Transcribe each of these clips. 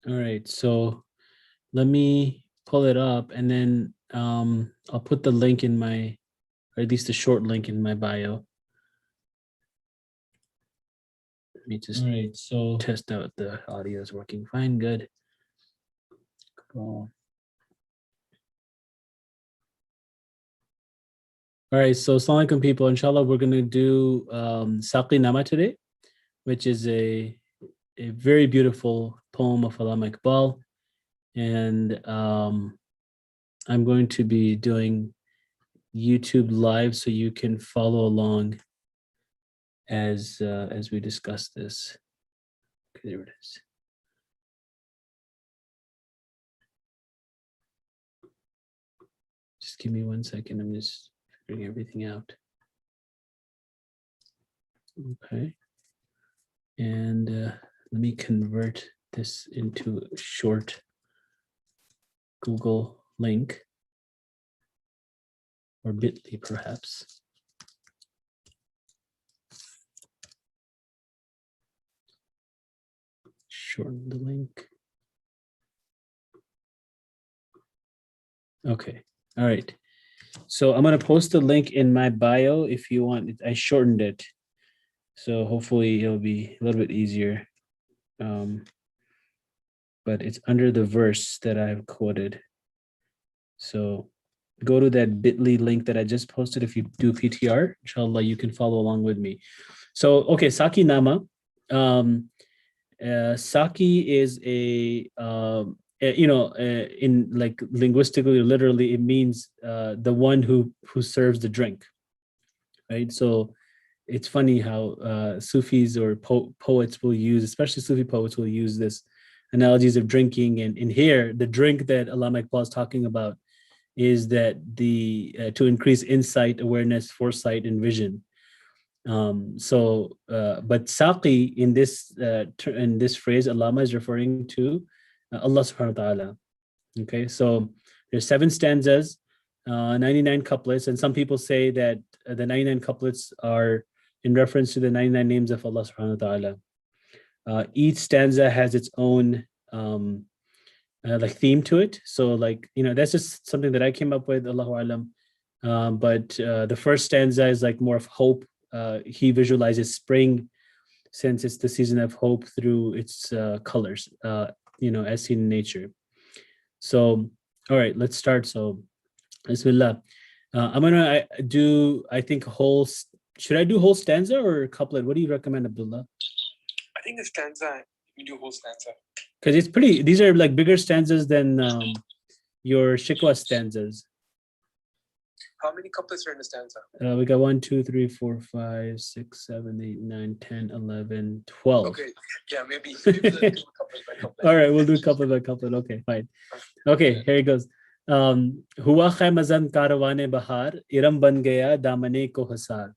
All right, so let me pull it up, and then I'll put the link in my, or at least a short link in my bio. Let me just test out the audio is working fine. Good. Cool. All right, so assalamu alaikum people. Inshallah, we're going to do Saqi Nama today, which is a very beautiful poem of Allama Iqbal. And I'm going to be doing YouTube live so you can follow along as we discuss this. Okay, there it is. Just give me 1 second. I'm just figuring everything out. Okay. And let me convert this into a short Google link, or bit.ly perhaps. Shorten the link. Okay. All right. So I'm going to post the link in my bio if you want. I shortened it, so hopefully it'll be a little bit easier. But it's under the verse that I've quoted. So go to that bit.ly link that I just posted. If you do PTR, inshallah, you can follow along with me. So, okay, Saqi Nama. Saqi is in like linguistically, literally, it means the one who serves the drink, right? So it's funny how Sufis or poets will use, especially Sufi poets will use this analogies of drinking. And in here, the drink that Allama Iqbal is talking about is that to increase insight, awareness, foresight, and vision. But Saqi in this phrase, Allama is referring to Allah subhanahu wa ta'ala. Okay, so there's 7 stanzas, 99 couplets, and some people say that the 99 couplets are in reference to the 99 names of Allah subhanahu wa ta'ala. Each stanza has its own like theme to it. So like, that's just something that I came up with, Allahu Alam. But the first stanza is like more of hope. He visualizes spring, since it's the season of hope through its colors, as seen in nature. So, all right, let's start. So, Bismillah. I'm gonna do, I think, should I do whole stanza or a couplet? What do you recommend, Abdullah? I think the stanza, you do whole stanza. Because these are like bigger stanzas than your Shikwa stanzas. How many couplets are in the stanza? We got 1, 2, 3, 4, 5, 6, 7, 8, 9, 10, 11, 12. Okay, yeah, maybe do couplet by couplet. All right, we'll do couplet by couplet. Okay, fine. Okay, here it goes. Hua khaymazan karawane bahar, iram ban gaya damane ko hasar.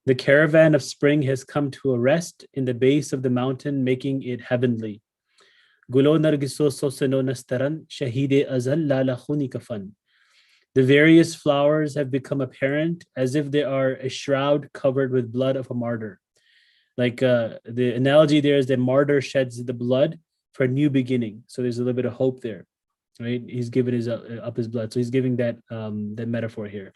The caravan of spring has come to a rest in the base of the mountain, making it heavenly. Gulo nargiso soseno nastaran, shahide azal lala khuni kafan. The various flowers have become apparent as if they are a shroud covered with blood of a martyr. Like the analogy there is that martyr sheds the blood for a new beginning. So there's a little bit of hope there, right? He's given up his blood. So he's giving that metaphor here.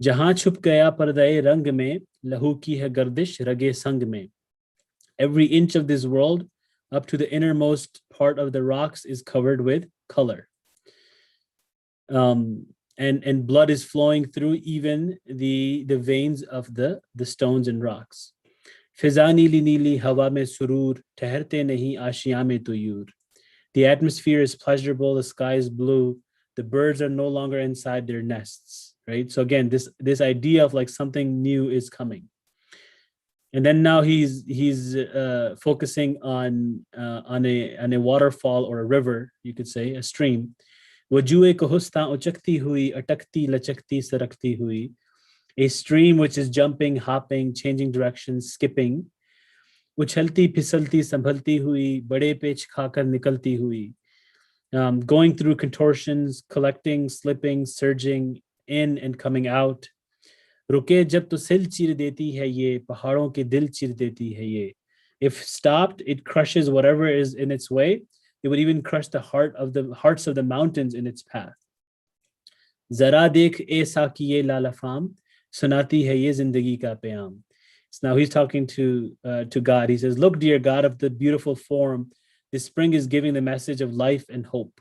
Jahan chup gaya pardaye rang mein, lahu ki hai gardish rage sang mein. Every inch of this world, up to the innermost part of the rocks, is covered with color. And blood is flowing through even the veins of the stones and rocks. Fiza neeli neeli hawa mein surur, teherte nahi ashiyan mein tuyur. The atmosphere is pleasurable, the sky is blue, the birds are no longer inside their nests, right? So again, this idea of like something new is coming. And then now he's focusing on a waterfall or a river, you could say, a stream. Wajue ko hustan uchakti hui, atakti lachakti sarakti hui. A stream which is jumping, hopping, changing directions, skipping. Uchalti pisalti sambhalti hui, bade pech khakar nikalti hui. Going through contortions, collecting, slipping, surging in and coming out. Ruke jab to sil chir deti hai ye, paharon ke dil chir deti hai ye. If stopped, it crushes whatever is in its way. it would even crush the hearts of the mountains in its path. Zara dekh e saqi ye lalafam, sunati hai ye zindagi ka payam. So now he's talking to God. He says, look, dear God of the beautiful form, this spring is giving the message of life and hope.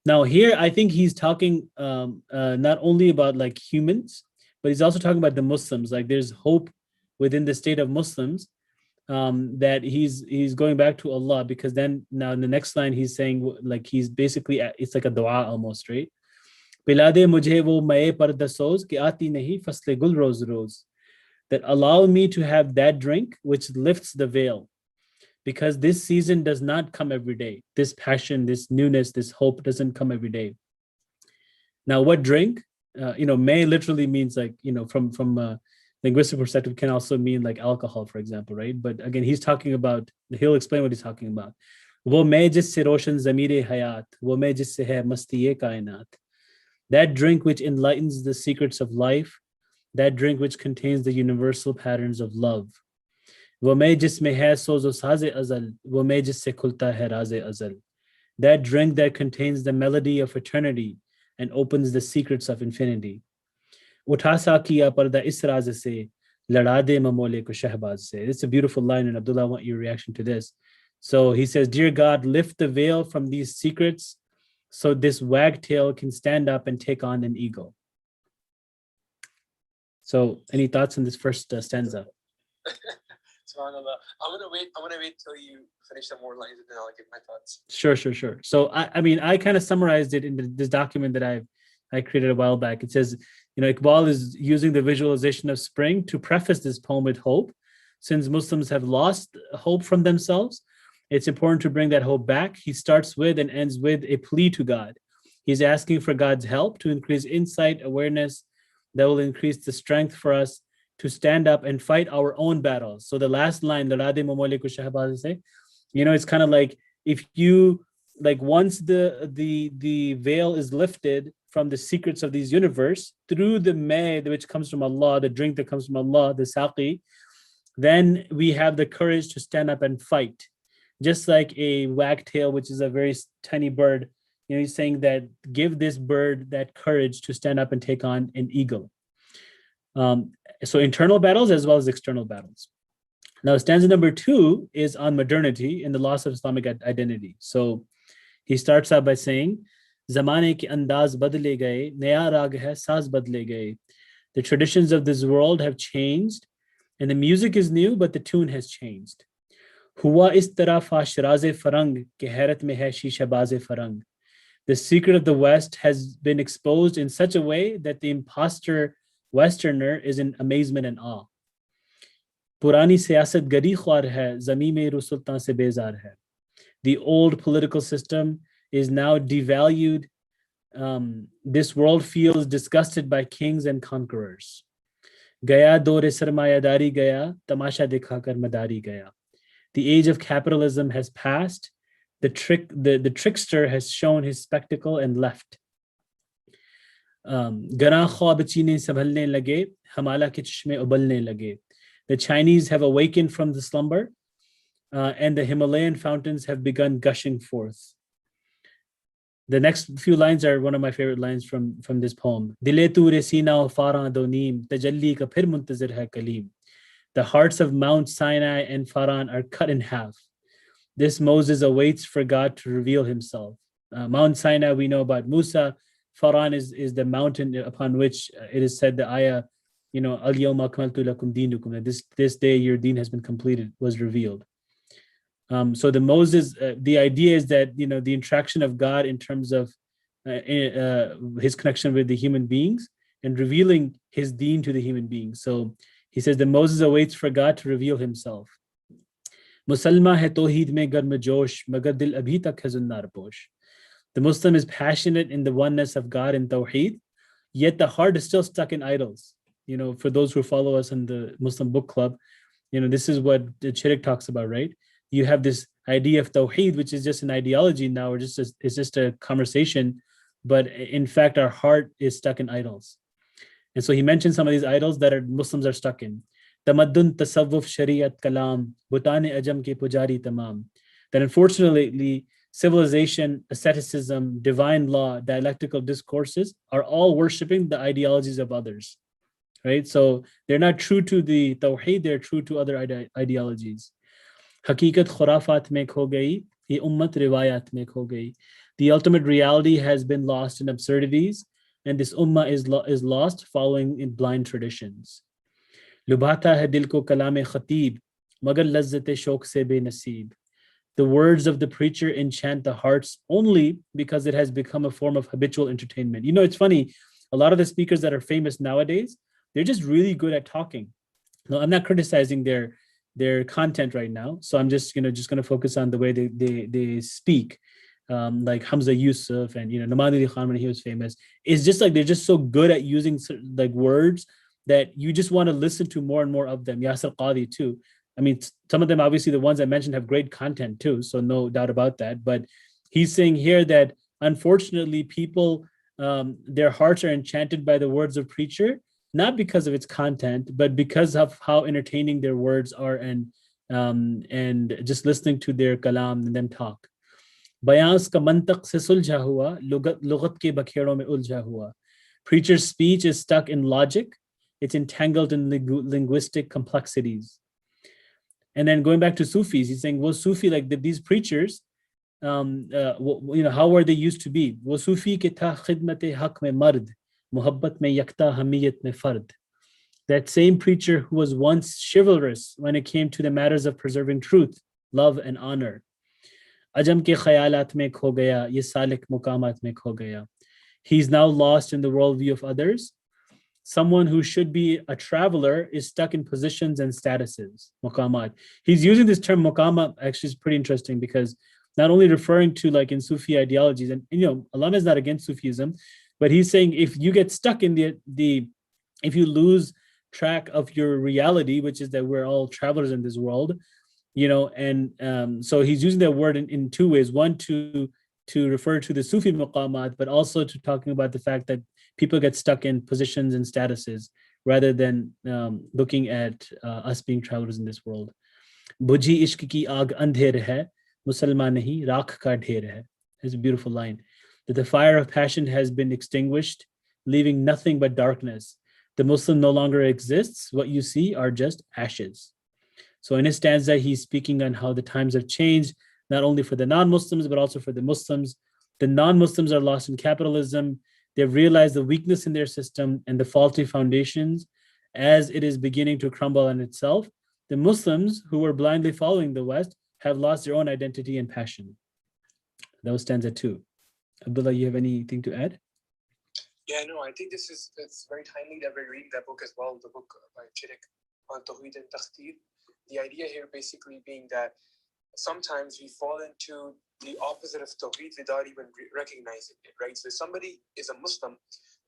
Now here, I think he's talking not only about like humans, but he's also talking about the Muslims. Like there's hope within the state of Muslims, that he's going back to Allah, because then now in the next line he's saying, like he's basically, it's like a dua almost, right? पिला दे मुझे वो मए परदसोज कि आती नहीं फसले गुल रोज रोज, that allow me to have that drink which lifts the veil, because this season does not come every day. This passion, this newness, this hope doesn't come every day. Now, what drink? May literally means like, from a linguistic perspective, can also mean like alcohol, for example, right? But again, he's talking about, he'll explain what he's talking about. वो मैं जिससे रोशन ज़मीरे हयात, वो मैं जिससे है मस्ती ये कायनात. That drink which enlightens the secrets of life, that drink which contains the universal patterns of love. वो मैं जिसमें है सोज़ो साज़े अज़ल, वो मैं जिससे खुलता है राज़े अज़ल. That drink that contains the melody of eternity and opens the secrets of infinity. उठा साकिया पर्दा इस राज से, लड़ा दे ममोले को शहबाज से. It's a beautiful line, and Abdullah, I want your reaction to this. So he says, dear God, lift the veil from these secrets so this wagtail can stand up and take on an eagle. So any thoughts on this first stanza? SubhanAllah. I'm gonna wait till you finish some more lines and then I'll give my thoughts. Sure. So I kind of summarized it in this document that I created a while back. It says, Iqbal is using the visualization of spring to preface this poem with hope. Since Muslims have lost hope from themselves, it's important to bring that hope back. He starts with and ends with a plea to God. He's asking for God's help to increase insight, awareness that will increase the strength for us to stand up and fight our own battles. So the last line, it's kind of like, if you, like, once the veil is lifted from the secrets of these universe through the may, which comes from Allah, the drink that comes from Allah, the saqi, then we have the courage to stand up and fight. Just like a wagtail, which is a very tiny bird, he's saying that give this bird that courage to stand up and take on an eagle. So internal battles as well as external battles. Now, stanza number 2 is on modernity and the loss of Islamic identity. So he starts out by saying, Zamane ke andaz badle gaye, naya raag hai saaz badle gaye. The traditions of this world have changed, and the music is new, but the tune has changed. Hua is tarah fash raze farang ke hairat mein hai shisha baze farang. The secret of the West has been exposed in such a way that the imposter Westerner is in amazement and awe. Purani siyasat gadi khwar hai, zami mein ru sultan se bezar hai. The old political system is now devalued. This world feels disgusted by kings and conquerors. Gaya dore sarmayadari gaya, tamasha dikhakar madari gaya. The age of capitalism has passed. The trickster has shown his spectacle and left. The Chinese have awakened from the slumber, and the Himalayan fountains have begun gushing forth. The next few lines are one of my favorite lines from this poem. The hearts of Mount Sinai and Faran are cut in half. This Moses awaits for God to reveal himself. Mount Sinai, we know about Musa. Faran is the mountain upon which it is said the ayah, Al-Yawma akmaltu lakum dinukum, that this day your deen has been completed, was revealed. So the idea is that, the interaction of God in terms of his connection with the human beings and revealing his deen to the human beings. So he says that Moses awaits for God to reveal himself. Musalma hai tawheed mein garm josh, magar dil abhi tak hai zunnar posh. The Muslim is passionate in the oneness of God in tawheed, yet the heart is still stuck in idols. For those who follow us in the Muslim book club, this is what the Chirik talks about, right? You have this idea of tawheed, which is just an ideology now, or it's just a conversation, but in fact, our heart is stuck in idols. And so he mentioned some of these idols that Muslims are stuck in. Tamaddun, tasawwuf, shariat, kalam, butane ajam ke pujari tamam. That unfortunately, civilization, asceticism, divine law, dialectical discourses are all worshipping the ideologies of others, right? So they're not true to the tawheed, they're true to other ideologies. Hakikat khurafat mein kho gayi, ye ummat riwayat mein kho gayi. The ultimate reality has been lost in absurdities, and this ummah is lost following in blind traditions. Lubhata hai dil ko kalame khatib, magar lazzat shok se benasib. The words of the preacher enchant the hearts only because it has become a form of habitual entertainment. You know, it's funny, a lot of the speakers that are famous nowadays, they're just really good at talking. No, I'm not criticizing their content right now, so I'm just going to focus on the way they speak. Like Hamza Yusuf and Namadili Khan when he was famous. It's just like they're just so good at using like words that you just want to listen to more and more of them. Yasir Qadi too. I mean, some of them, obviously, the ones I mentioned have great content too, so no doubt about that. But he's saying here that unfortunately, people, their hearts are enchanted by the words of preacher, not because of its content, but because of how entertaining their words are, and just listening to their kalam and them talk. Bayans ka mantak se sulja hua, lugat ke bakheron mein ulja hua. Preacher's speech is stuck in logic. It's entangled in linguistic complexities. And then going back to Sufis, he's saying, well, Sufi, like these preachers, how were they used to be? Wo Sufi ke tha khidmat haq mein mard, muhabbat mein yakta hamiyat mein fard. That same preacher who was once chivalrous when it came to the matters of preserving truth, love, and honor. Ajam ke khayalat mein kho gaya, ye salik muqamat mein kho gaya. He's now lost in the worldview of others. Someone who should be a traveler is stuck in positions and statuses, muqamat. He's using this term muqamat, actually is pretty interesting because not only referring to like in Sufi ideologies, and Allah is not against Sufism, but he's saying if you get stuck in if you lose track of your reality, which is that we're all travelers in this world, and so he's using that word in two ways. One, to refer to the Sufi muqamat, but also to talking about the fact that people get stuck in positions and statuses rather than looking at us being travelers in this world. Bujhi ishq ki aag andher hai, Musalman nahi rakh ka dher hai. It's a beautiful line. That the fire of passion has been extinguished, leaving nothing but darkness. The Muslim no longer exists. What you see are just ashes. So in his stanza, he's speaking on how the times have changed, not only for the non-Muslims, but also for the Muslims. The non-Muslims are lost in capitalism. They've realized the weakness in their system and the faulty foundations as it is beginning to crumble on itself. The Muslims, who were blindly following the West, have lost their own identity and passion. That was stanza 2. Abdullah, you have anything to add? Yeah, no, I think it's very timely that we're reading that book as well, the book by Chirik on Tawheed and Takhtir. The idea here basically being that sometimes we fall into the opposite of Tawheed without even recognizing it, right? So if somebody is a Muslim,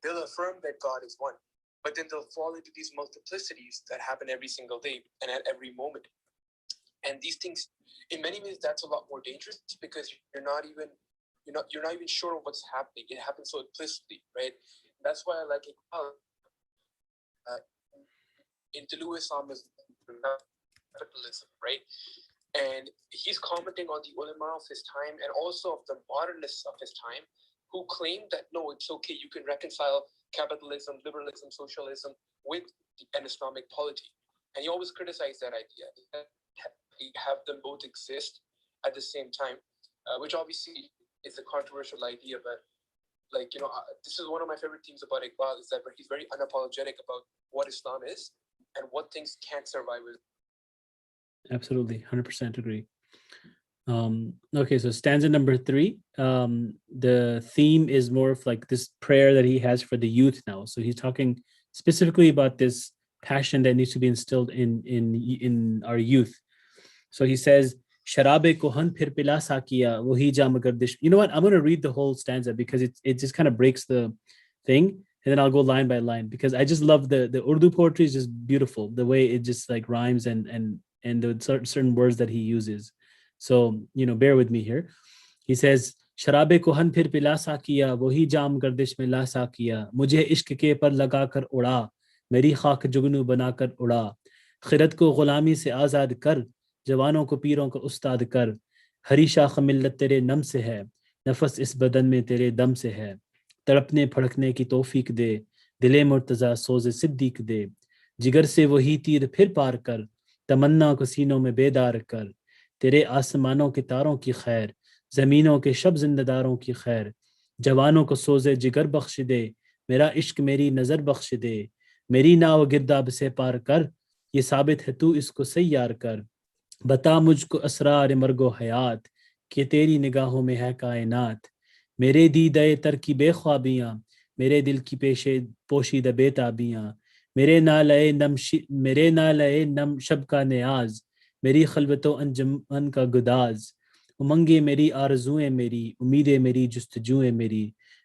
they'll affirm that God is one, but then they'll fall into these multiplicities that happen every single day and at every moment. And these things, in many ways, that's a lot more dangerous because you're not even sure of what's happening. It happens so implicitly, right? That's why I like it. In Tulu Islam is capitalism, right? And he's commenting on the ulama of his time and also of the modernists of his time who claim that, no, it's okay, you can reconcile capitalism, liberalism, socialism with an Islamic polity. And he always criticized that idea, that have them both exist at the same time, which obviously is a controversial idea, but this is one of my favorite themes about Iqbal, is that he's very unapologetic about what Islam is and what things can't survive with. Absolutely, 100% agree. Okay, so stanza number 3, the theme is more of like this prayer that he has for the youth now. So he's talking specifically about this passion that needs to be instilled in our youth. So he says, Sharabe kohan phir pila sakiya wahi jam gardish. You know what? I'm going to read the whole stanza because it just kind of breaks the thing, and then I'll go line by line because I just love the Urdu poetry is just beautiful, the way it just like rhymes and the certain words that he uses. So, bear with me here. He says, Sharabe kohan phir pila sakiya wahi jam gardish mein la sakiya mujhe ishq ke par laga kar uda meri khak jugnu bana kar uda khirat ko ghulami se azad kar जवानों को पीरों को उस्ताद कर हरी शाख मिल्लत तेरे नम से है, नफस इस बदन में तेरे दम से है, तड़पने फड़कने की तौफीक दे, दिले मुर्तज़ा सोज़े सिद्दीक दे, जिगर से वही तीर फिर पार कर, तमन्ना को सीनों में बेदार कर, तेरे आसमानों के तारों की खैर, ज़मीनों के शब जिंददारों की खैर, जवानों को सोज़े जिगर बख्श दे, मेरा इश्क मेरी नज़र बख्श दे, मेरी नाव गिरदाब से पार कर, ये साबित है तू इसको सैयार कर, बता मुझको असरार मर्गो हयात कि तेरी निगाहों में है कायनात, मेरे दीदाए तर की बेख्वाबियाँ, मेरे दिल की पेशे पोशीदा बेताबियाँ, मेरे नालए नम शब का नियाज, मेरी खलवतो अंजमन का गुदाज, उमंगे मेरी आरज़ुएं मेरी, उम्मीदें मेरी जुस्तजुएं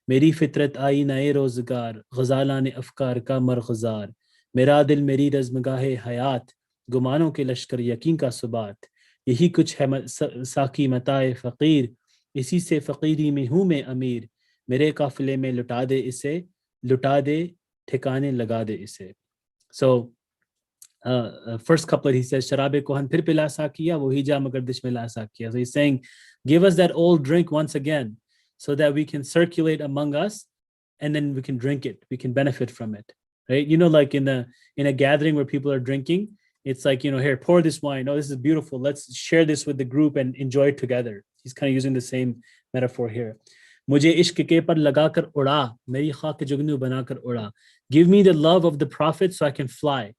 मेरी फितरत आई नए रोज़गार, गज़ालान अफ़कार का मरग़ज़ार, मेरा दिल मेरी रज़्मगाहे हयात, गुमानों के लश्कर यकीन का सुबात, यही कुछ है साकी मताए फ़कीर, इसी से फ़कीरी में हूँ मैं अमीर, मेरे काफ़िले में लुटा दे ठिकाने लगा दे इसे. So first couplet he says शराबे कोहन फिर पिला साकिया वही जा मगर दिश में ला Saikia. So he's saying give us that old drink once again so that we can circulate among us and then we can drink it, we can benefit from it, right? You know, like in a gathering where people are drinking, it's like, you know, here, pour this wine, oh this is beautiful, let's share this with the group and enjoy it together. He's kind of using the same metaphor here. मुझे इश्क के पर लगाकर उड़ा, मेरी खाक जुगनू बनाकर उड़ा. Give me the love of the prophet so I can fly,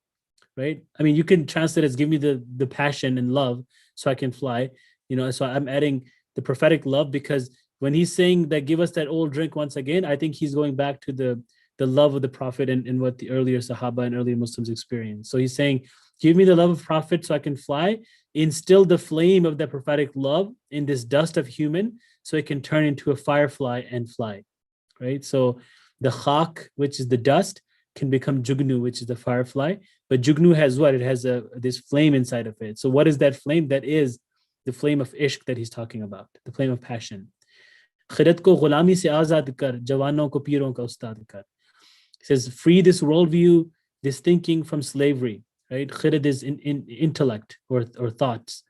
right? I mean, you can translate as give me the passion and love so I can fly, you know. So I'm adding the prophetic love because when he's saying that give us that old drink once again, I think he's going back to the love of the prophet and what the earlier Sahaba and earlier Muslims experienced. So he's saying, give me the love of prophet so I can fly, instill the flame of that prophetic love in this dust of human so it can turn into a firefly and fly, right? So the khak, which is the dust, can become jugnu, which is the firefly. But jugnu has what? It has this flame inside of it. So what is that flame? That is the flame of ishq that he's talking about, the flame of passion. खिरत को गुलामी से आज़ाद कर, जवानों को पीरों का उस्ताद कर. He says, free this worldview, this thinking from slavery, right? Khirid is in intellect or thoughts,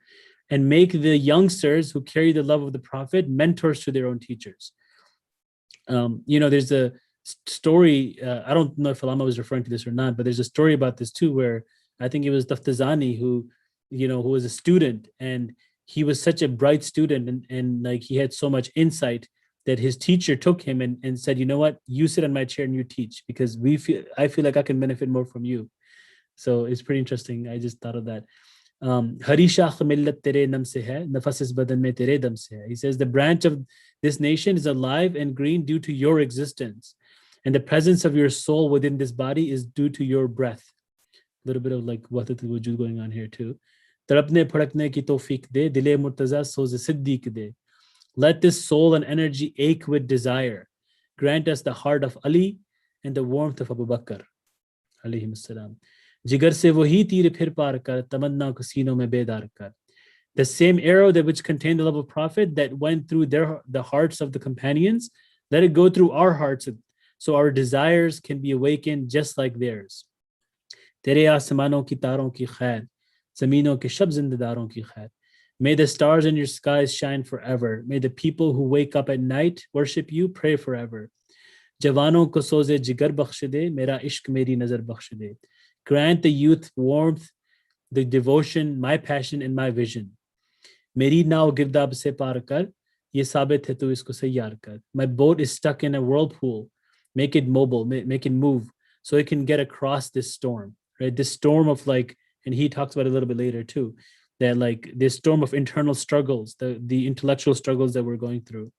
and make the youngsters who carry the love of the Prophet mentors to their own teachers. You know, there's a story, I don't know if Alama was referring to this or not, but there's a story about this too, where I think it was Taftazani who, you know, who was a student, and he was such a bright student and like he had so much insight that his teacher took him and said, you know what, you sit on my chair and you teach because I feel like I can benefit more from you. So it's pretty interesting. I just thought of that. Hari Shah millat tere nam se hai, nafas is badan mein tere dam se hai. He says the branch of this nation is alive and green due to your existence, and the presence of your soul within this body is due to your breath. A little bit of like wahdatul wujud going on here too. तड़पने फड़कने की तौफीक दे, दिले मुर्तज़ा सोज़े सिद्दीक दे. Let this soul and energy ache with desire. Grant us the heart of Ali and the warmth of Abu Bakr. Alayhim as-salam. जिगर से वही तीर फिर पार कर, तमन्ना को सीनों में बेदार कर. The same arrow that which contained the love of Prophet that went through the hearts of the companions, let it go through our hearts so our desires can be awakened just like theirs. तेरे आसमानों की तारों की खैर, ज़मीनों के शब जिंददारों की खैर. May the stars in your skies shine forever. May the people who wake up at night worship you, pray forever. जवानों को सोज़े जिगर बख्श दे, मेरा इश्क मेरी नज़र बख्श दे. Grant the youth warmth, the devotion, my passion and my vision. मेरी नाव गिरदाब से पार कर, ये साबित है तू इसको सैयार कर. My boat is stuck in a whirlpool. Make it mobile, make it move so it can get across this storm, right? This storm of like, and he talks about it a little bit later too, that like this storm of internal struggles, the intellectual struggles that we're going through.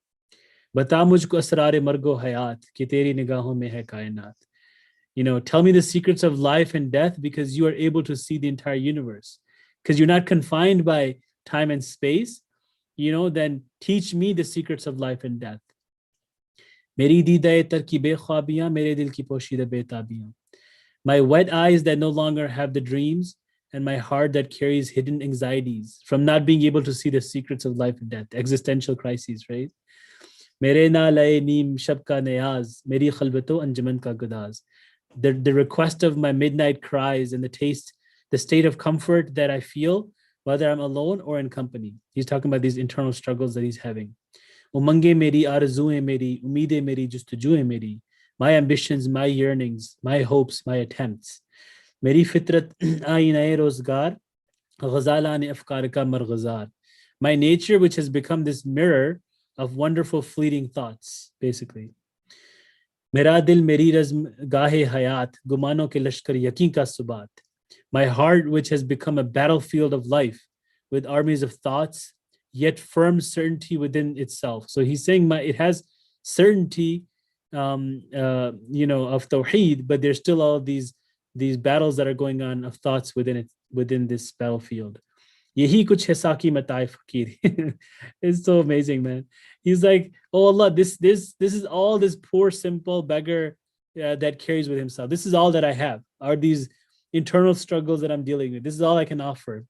बता मुझको असरार मर्गो हयात कि तेरी निगाहों में है कायनात. You know, tell me the secrets of life and death because you are able to see the entire universe. Because you're not confined by time and space, you know, then teach me the secrets of life and death. मेरी दीदाए तर की बेख्वाबियाँ, मेरे दिल की पोशीदा बेताबियाँ. My wet eyes that no longer have the dreams, and my heart that carries hidden anxieties from not being able to see the secrets of life and death, existential crises, right? मेरे ना लए नीम शब का नयाज, मेरी खलबतो अंजमन का गुदाज. The request of my midnight cries and the state of comfort that I feel whether I'm alone or in company. He's talking about these internal struggles that he's having. Umange meri, arzuein meri, umeede meri, justajuein meri. My ambitions, my yearnings, my hopes, my attempts. Meri fitrat ainae rozgar, ghazalane afkar ka marghazar. My nature, which has become this mirror of wonderful fleeting thoughts, basically. Mera dil meri razm gahe hayat, gumano ke lashkar yakin ka subat. My heart, which has become a battlefield of life with armies of thoughts, yet firm certainty within itself. So he's saying it has certainty, of tawheed, but there's still all these battles that are going on of thoughts within this battlefield. Yehi kuch hai Saqi matai fakir. It's so amazing, man. He's like, oh Allah, this is all this poor simple beggar that carries with himself. This is all that I have, are these internal struggles that I'm dealing with. This is all I can offer.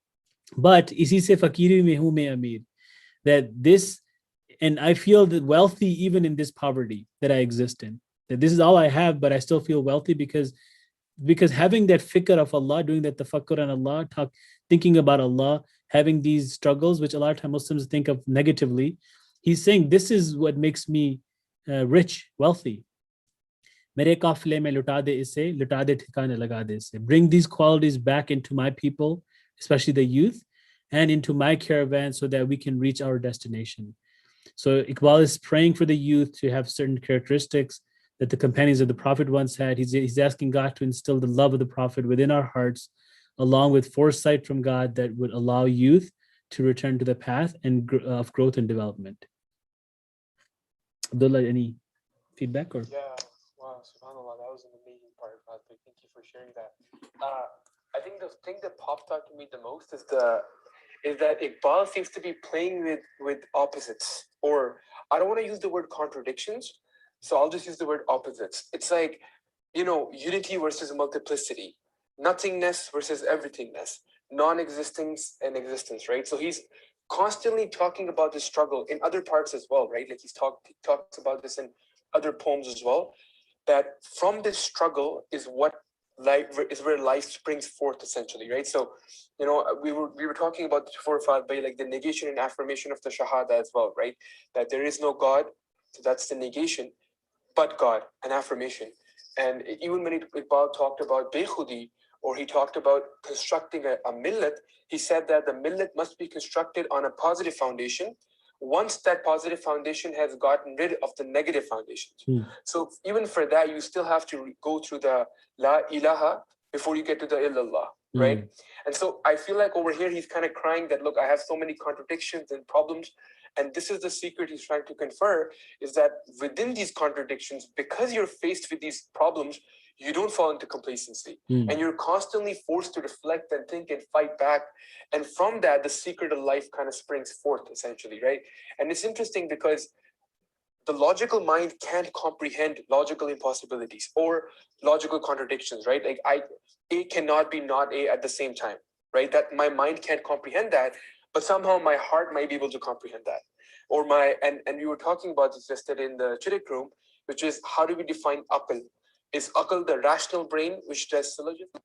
But isi se fakiri mein hu main amir. That this, and I feel that wealthy even in this poverty that I exist in. That this is all I have, but I still feel wealthy because having that fikr of Allah, doing that tafakkur on Allah, thinking about Allah, having these struggles, which a lot of times Muslims think of negatively, he's saying this is what makes me rich, wealthy. Mere kafile mein luta de isse, luta de thikane laga de isse. Bring these qualities back into my people, especially the youth, and into my caravan so that we can reach our destination. So Iqbal is praying for the youth to have certain characteristics that the companions of the Prophet once had. He's asking God to instill the love of the Prophet within our hearts, along with foresight from God that would allow youth to return to the path of growth and development. Abdullah, any feedback? Or? Yeah, wow, subhanAllah, that was an amazing part, Fatih. Thank you for sharing that. I think the thing that popped out to me the most is that Iqbal seems to be playing with opposites, or I don't want to use the word contradictions, so I'll just use the word opposites. It's like, unity versus multiplicity, nothingness versus everythingness, non-existence and existence, right? So he's constantly talking about this struggle in other parts as well, right? Like he talks about this in other poems as well, that from this struggle is where life springs forth, essentially, right? So, we were talking about before, Fadbay, like the negation and affirmation of the Shahada as well, right? That there is no God, so that's the negation, but God, an affirmation. And even when Iqbal talked about Bekhudi, or he talked about constructing a millet, he said that the millet must be constructed on a positive foundation once that positive foundation has gotten rid of the negative foundations. So even for that, you still have to go through the La ilaha before you get to the illallah, right? And so I feel like over here, he's kind of crying that, look, I have so many contradictions and problems. And this is the secret he's trying to confer, is that within these contradictions, because you're faced with these problems, you don't fall into complacency. And you're constantly forced to reflect and think and fight back. And from that, the secret of life kind of springs forth, essentially, right? And it's interesting because the logical mind can't comprehend logical impossibilities or logical contradictions, right? Like A cannot be not A at the same time, right? That my mind can't comprehend that, but somehow my heart might be able to comprehend that. Or and we were talking about this yesterday in the Chirik room, which is how do we define aql? Is aql the rational brain which does syllogism?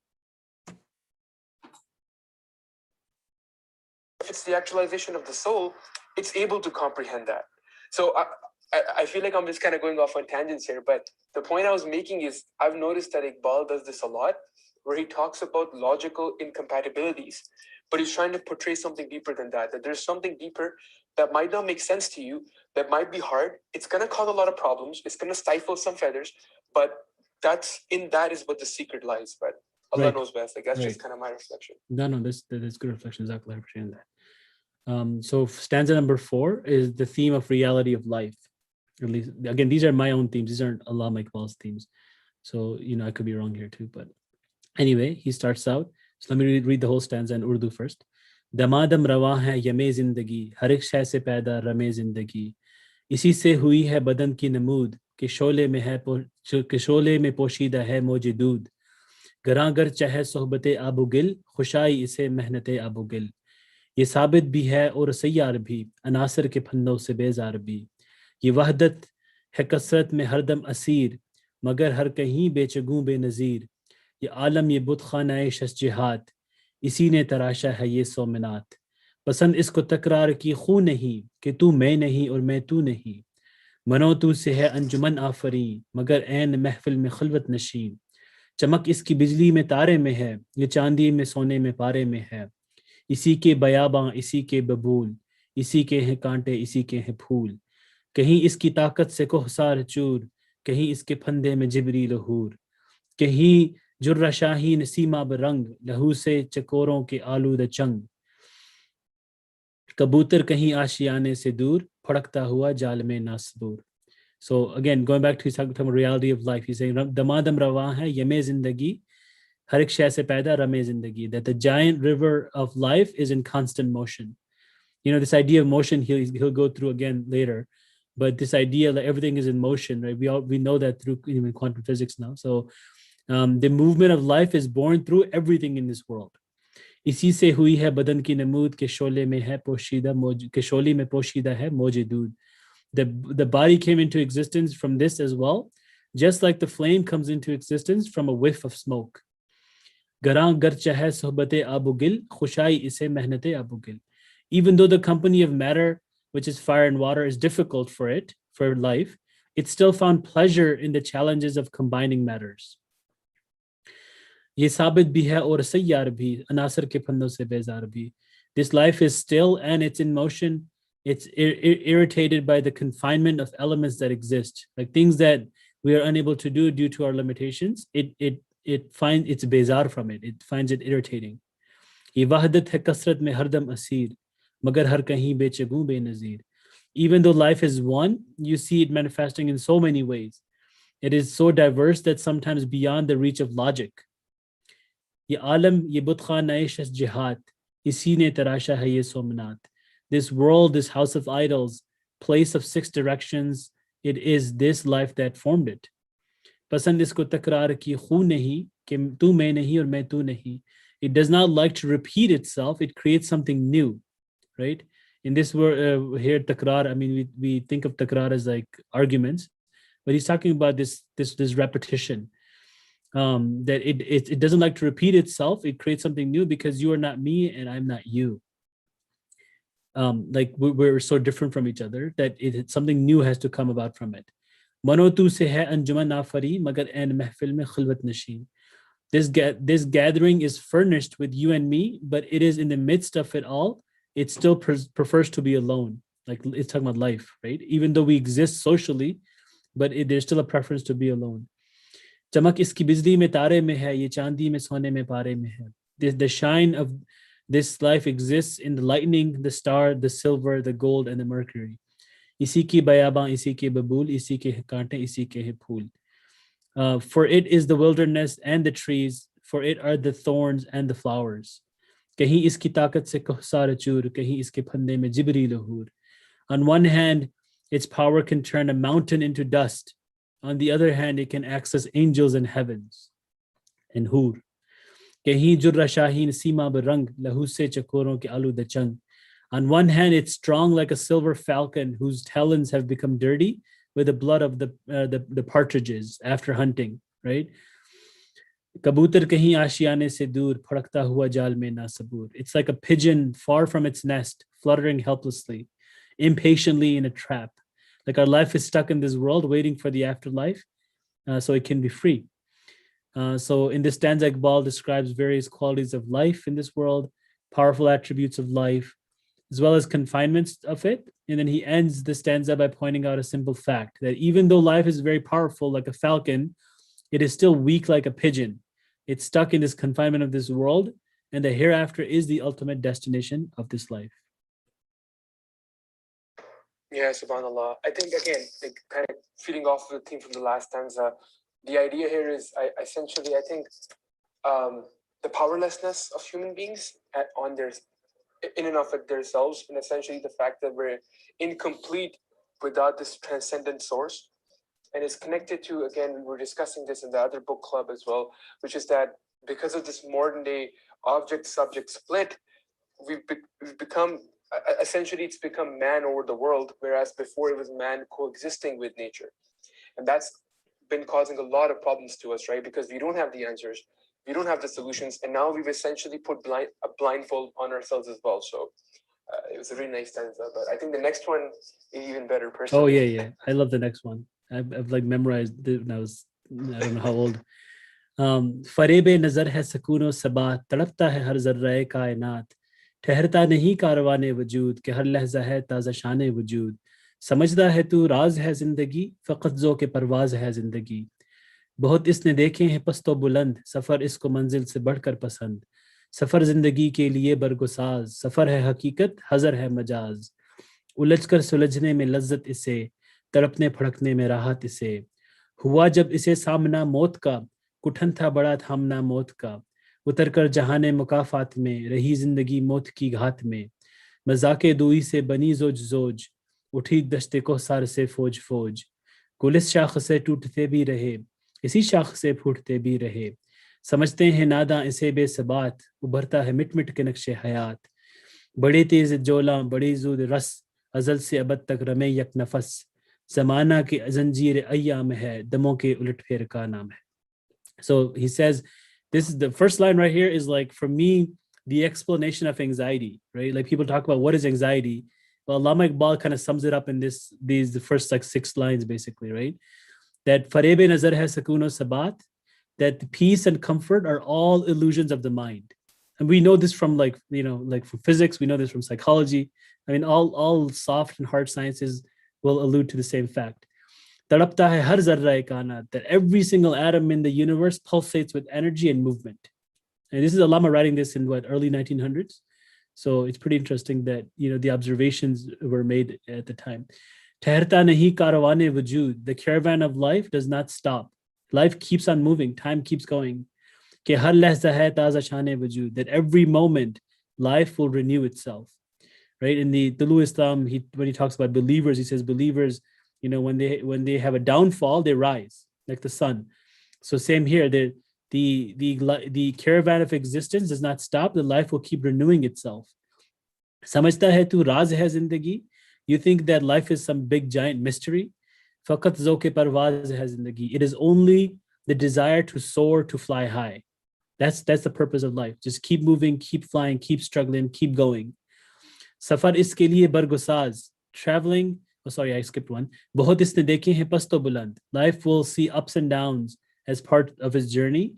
If it's the actualization of the soul, it's able to comprehend that. So I feel like I'm just kind of going off on tangents here, but the point I was making is I've noticed that Iqbal does this a lot, where he talks about logical incompatibilities, but he's trying to portray something deeper than that, that there's something deeper that might not make sense to you, that might be hard. It's going to cause a lot of problems. It's going to stifle some feathers, but that is what the secret lies. But Allah knows best. Like that's just kind of my reflection. No, that's good reflection. Exactly, I appreciate that. So stanza number 4 is the theme of reality of life. At least, again, these are my own themes. These aren't Allama Iqbal's themes. So, I could be wrong here too. But anyway, he starts out. So let me read the whole stanza in Urdu first. Damadam rawa hai yame zindagi, har ek shay se paida rame zindagi. Isi se hui hai badan ki namood, ke shole mein poshida hai moje dood. Garangar chahe sohbate abu gil, khushai ise mehnate abu gil. ये साबित भी है और सैयार भी अनासर के फन्नों से बेजार भी ये वहदत है कसरत में हरदम असीर मगर हर कहीं बेचगूं बेनज़ीर ये आलम ये बुत खानाए शस्जिहात इसी ने तराशा है ये सोमनाथ पसंद इसको तकरार की खू नहीं कि तू मैं नहीं और मैं तू नहीं मनो तू से है अंजुमन आफरी मगर ऐन महफिल में खलवत नशीन चमक इसकी बिजली में तारे में है ये चांदी में सोने में पारे में है इसी के बयाबां इसी के बबूल इसी के हैं कांटे इसी के हैं फूल कहीं इसकी ताकत से कोहसार चूर कहीं इसके फंदे में जिबरी लहूर कहीं जुर्रा शाहीन सीमा बरंग लहू से चकोरों के आलूद चंग कबूतर कहीं आशियाने से दूर फड़कता हुआ जाल में नासबूर. So again, going back to his talking about reality of life, he's saying damadam rawa hai yame zindagi har ek shay se paida rame zindagi, that the giant river of life is in constant motion. You know, this idea of motion he'll go through again later, but this idea that everything is in motion, right? We know that through even quantum physics now. So the movement of life is born through everything in this world. इसी से हुई है बदन की नमूद के शोले में है पोशीदा के शोले में पोशीदा है मौजूद. The body came into existence from this as well, just like the flame comes into existence from a whiff of smoke. Garan gar chahe sohbate abugil khushayi ise mehnate abugil. Even though the company of matter, which is fire and water, is difficult for life, it still found pleasure in the challenges of combining matters. ये साबित भी है और सैयार भी अनासर के फंदों से बेजार भी. This life is still and it's in motion. It's irritated by the confinement of elements that exist, like things that we are unable to do due to our limitations. It finds its bezar from it. It finds it irritating. ये वहदत है कसरत में हरदम Asir मगर हर कहीं बेचगू Benazir. Even though life is one, you see it manifesting in so many ways. It is so diverse that sometimes beyond the reach of logic. ये आलम ये बुतखान Nash जिहाद इसी ने तराशा है ये Somnath. This world, this house of idols, place of six directions, it is this life that formed it. पसंद इसको तकरार की खू नहीं कि तू मैं नहीं और मैं तू नहीं. It does not like to repeat itself. It creates something new, right? In this word here, takrar, I mean, we think of takrar as like arguments, but he's talking about this repetition. That it doesn't like to repeat itself. It creates something new because you are not me and I'm not you. Like we're so different from each other that something new has to come about from it. Mano tu se hai anjuman afari magar an mahfil mein khilwat nashin. This gathering is furnished with you and me, but it is in the midst of it all. It still prefers to be alone. Like it's talking about life, right? Even though we exist socially, but there's still a preference to be alone. चमक इसकी बिजली में तारे में है ये चांदी में सोने में पारे में है. The shine of this life exists in the lightning, the star, the silver, the gold, and the mercury. इसी की बयाबां इसी के बबूल इसी के कांटे इसी के हैं फूल. For it is the wilderness and the trees, for it are the thorns and the flowers. कहीं इसकी ताकत से कहसार चूर कहीं इसके फंदे में Ghibli लहूर. On one hand, its power can turn a mountain into dust. On the other hand, it can access angels in heavens and hur. कहीं जुर्रा शाहीन सीमा बरंग लहू से चकोरों के आलू दचंग. On one hand, it's strong like a silver falcon whose talons have become dirty with the blood of the partridges after hunting, right? कबूतर कहीं आशियाने से दूर फड़कता हुआ जाल में ना सबूर. It's like a pigeon far from its nest, fluttering helplessly, impatiently in a trap. Like our life is stuck in this world waiting for the afterlife, so it can be free. So in this stanza, Iqbal describes various qualities of life in this world, powerful attributes of life, as well as confinements of it. And then he ends the stanza by pointing out a simple fact that even though life is very powerful like a falcon, it is still weak like a pigeon. It's stuck in this confinement of this world, and the hereafter is the ultimate destination of this life. Yeah, subhanAllah. I think again, like kind of feeding off the theme from the last stanza, the idea here is essentially, I think, the powerlessness of human beings on their in and of themselves, and essentially the fact that we're incomplete without this transcendent source. And it's connected to, again, we were discussing this in the other book club as well, which is that because of this modern day object-subject split, we've become, essentially it's become man over the world, whereas before it was man coexisting with nature. And that's been causing a lot of problems to us, right? Because we don't have the answers, we don't have the solutions, and now we've essentially put a blindfold on ourselves as well. So It was a really nice stanza, but I think the next one is even better Oh personally. yeah. I love the next one. I've like memorized it when I don't know how old. फरेब नज़र है सकून सबात तड़पता है हर जर्रे कायनात ठहरता नहीं कारवाने वजूद कि हर लहजा है ताज़ा शान वजूद समझदा है तू राज है जिंदगी फ़कत ज़ो के परवाज है जिंदगी बहुत इसने देखे हैं पस्तो बुलंद सफ़र इसको मंजिल से बढ़कर पसंद सफ़र जिंदगी के लिए बरगुसाज सफ़र है हकीकत हज़र है मजाज उलझ कर सुलझने में लज्जत इसे तड़पने फड़कने में राहत इसे हुआ जब इसे सामना मौत का कुठन था बड़ा थामना मौत का उतर कर जहाने मुकाफात में रही जिंदगी मौत की घात में मजाके दुई से बनी जोज जोज उठी दश्ते को सार से फौज फौज गुलिस शाख से टूटते भी रहे इसी शाख से फूटते भी रहे समझते हैं नादा इसे बेसबात उभरता है मिट मिट के नक्शे हयात बड़े तेज जोला बड़ी जूद रस अजल से अबद तक रमे यक नफस जमाना की जंजीर अय्याम है दमों के उलट फेर का नाम है. So he says, this is the first line right here is like, for me, the explanation of anxiety, right? Like people talk about what is anxiety. Well, Allama Iqbal kind of sums it up in the first like 6 lines, basically, right? That farebe nazar hai sakoon sabat, that peace and comfort are all illusions of the mind. And we know this from like, like from physics, we know this from psychology. I mean, all soft and hard sciences will allude to the same fact. तड़पता है हर जर्रा कायनात, that every single atom in the universe pulsates with energy and movement. And this is Allama writing this in what, early 1900s. So it's pretty interesting that the observations were made at the time. ठहरता नहीं कारवाने वजूद, the caravan of life does not stop. Life keeps on moving, time keeps going. कि हर लहजा है ताज़ा शान वजूद, that every moment life will renew itself. Right? In the Tulu Islam, when he talks about believers, he says believers, when they have a downfall, they rise like the sun. So same here, the caravan of existence does not stop. The life will keep renewing itself. समझता है तू राज है जिंदगी. You think that life is some big giant mystery. फकत ज़ौक़ परवाज़ है जिंदगी. It is only the desire to soar, to fly high. That's the purpose of life. Just keep moving, keep flying, keep struggling, keep going. सफर इसके लिए बरगुसाज, traveling. Oh, sorry, I skipped one. बहुत इसने देखे हैं pasta बुलंद. Life will see ups and downs as part of his journey.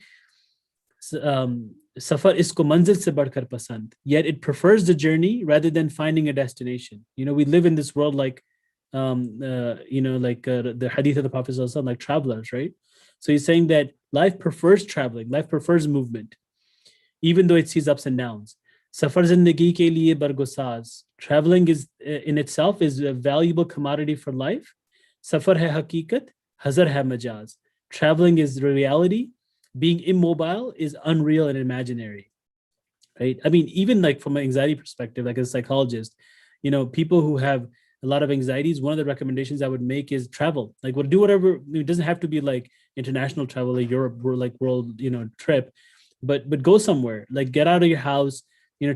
सफर इसको मंजिल से बढ़कर पसंद. Yet it prefers the journey rather than finding a destination. We live in this world like, the hadith of the Prophet ﷺ, like travelers, right? So he's saying that life prefers traveling, life prefers movement, even though it sees ups and downs. सफर जिंदगी के लिए बरगुसाज. Traveling is in itself is a valuable commodity for life. सफर है हकीकत, हज़र है Majaz. Traveling is the reality. Being immobile is unreal and imaginary. Right? I mean, even like from an anxiety perspective, like as a psychologist, people who have a lot of anxieties, one of the recommendations I would make is travel. Like, do whatever. It doesn't have to be like international travel, like Europe, or like world, trip, but go somewhere. Like, get out of your house.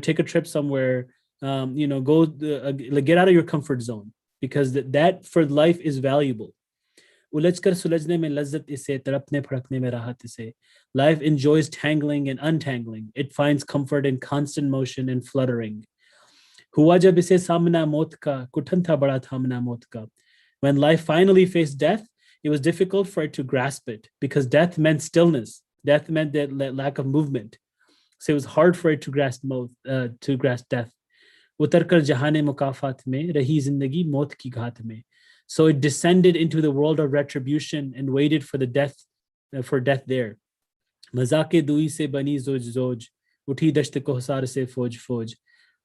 Take a trip somewhere. Go like get out of your comfort zone, because that for life is valuable. उलझकर सुलझने में लज्जत इसे, तड़पने फड़कने में राहत इसे. Life enjoys tangling and untangling. It finds comfort in constant motion and fluttering. हुआ जब इसे सामना मौत का, कुठन था बड़ा थामना मौत का. When life finally faced death, it was difficult for it to grasp it, because death meant stillness. Death meant that lack of movement. So it was hard for it to grasp death. उतर कर जहाने मुकाफात में रही जिंदगी मौत की घात में. So it descended into the world of retribution and waited for death there. मजाके दुई से बनी जोज जोज, उठी दश्त कोहसार से फौज फौज.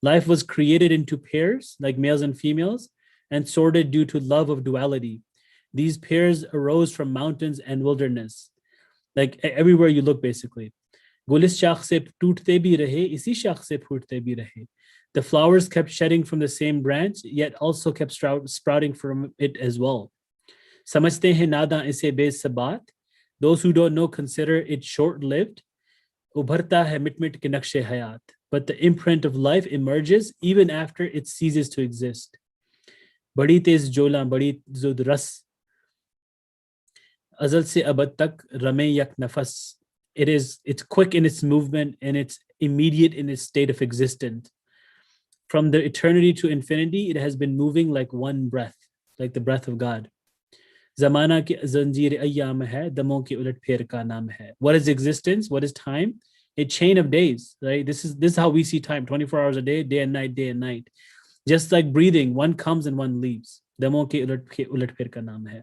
Life was created into pairs, like males and females, and sorted due to love of duality. These pairs arose from mountains and wilderness, like everywhere you look, basically. गुलिस शाख से टूटते भी रहे, इसी शाख से फूटते भी रहे. The flowers kept shedding from the same branch, yet also kept sprouting from it as well. समझते हैं नादा इसे बेसबात. Those who don't know consider it short-lived. उभरता है मिट मिट के नक्शे हयात. But the imprint of life emerges even after it ceases to exist. बड़ी तेज जोला बड़ी जुद रस, अजल से अबद तक रमे यक नफस. It's quick in its movement and it's immediate in its state of existence. From the eternity to infinity, it has been moving like one breath, like the breath of God. Zamana ki zanjeer ayyam hai, damon ki ulat pher ka naam hai. What is existence? What is time? A chain of days, right? This is how we see time, 24 hours a day, day and night, day and night. Just like breathing, one comes and one leaves. Damon ki ulat pher ka naam hai.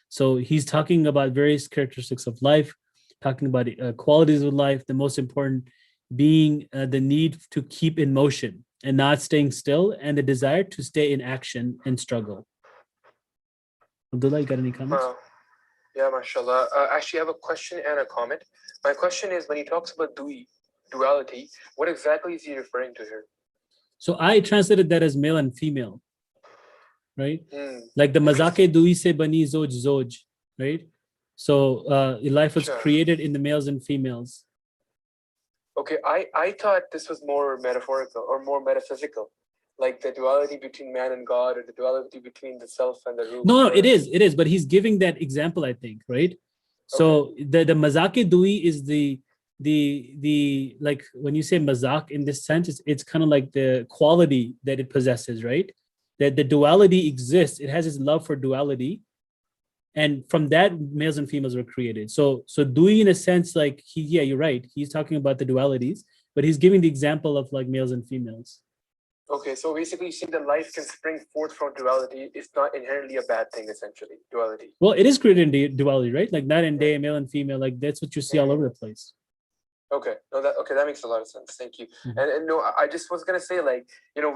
So he's talking about various characteristics of life, talking about qualities of life, the most important being the need to keep in motion and not staying still, and the desire to stay in action and struggle. Abdullah, you got any comments? Yeah, mashallah. Actually, I have a question and a comment. My question is, when he talks about duality, what exactly is he referring to here? So I translated that as male and female, right? Like the mazake dui se bani zoj zoj, right? So life was created in the males and females. Okay, I thought this was more metaphorical or more metaphysical, like the duality between man and God, or the duality between the self and the ruh. No, it is, but he's giving that example, I think, right? So the mazake dui is the like when you say mazak in this sense, it's kind of like the quality that it possesses, right? That the duality exists, it has its love for duality, and from that males and females were created. So dui in a sense, like you're right, he's talking about the dualities, but he's giving the example of like males and females. Okay, so basically you see that life can spring forth from duality. It's not inherently a bad thing, essentially, duality. Well, it is created in duality, right? Like night and day, male and female, like that's what you see all over the place. Okay, no, that makes a lot of sense. Thank you. And no, I just was gonna say, like, you know,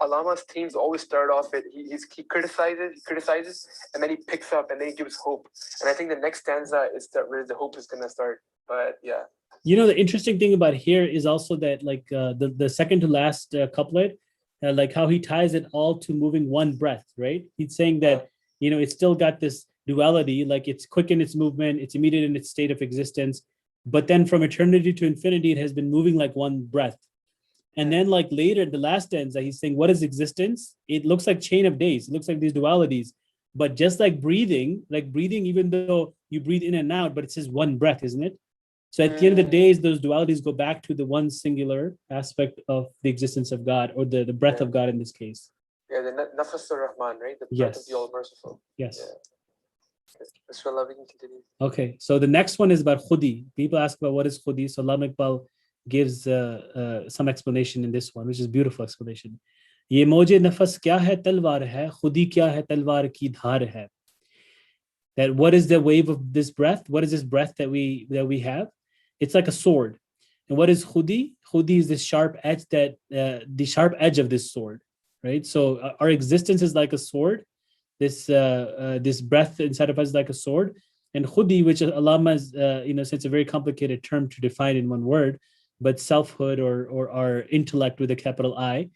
Allama's themes always start off with he criticizes, and then he picks up and then he gives hope. And I think the next stanza is where the hope is gonna start. But yeah. You know, the interesting thing about here is also that like the second to last couplet, like how he ties it all to moving one breath, right? He's saying that, you know, it's still got this duality, like it's quick in its movement, it's immediate in its state of existence, but then from eternity to infinity, it has been moving like one breath. And then like later, the last stanza, he's saying, what is existence? It looks like chain of days. It looks like these dualities, but just like breathing, even though you breathe in and out, but it's just one breath, isn't it? So at the end of the days, those dualities go back to the one singular aspect of the existence of God, or the breath of God in this case. Yeah, the Nafas Rahman, right? The breath of the All-Merciful. Yes. Bismillah, we can continue. Okay, so the next one is about khudi. People ask about what is khudi. So Allama Iqbal gives some explanation in this one, which is beautiful explanation. ये मौजे नफस क्या है तलवार है, खुदी क्या है तलवार की धार है. That what is the wave of this breath? What is this breath that we have? It's like a sword. And what is khudi? Khudi is this sharp edge, that the sharp edge of this sword, right? So our existence is like a sword. This breath inside of us is like a sword. And khudi, which Allama is, it's a very complicated term to define in one word, but selfhood or our intellect with a capital I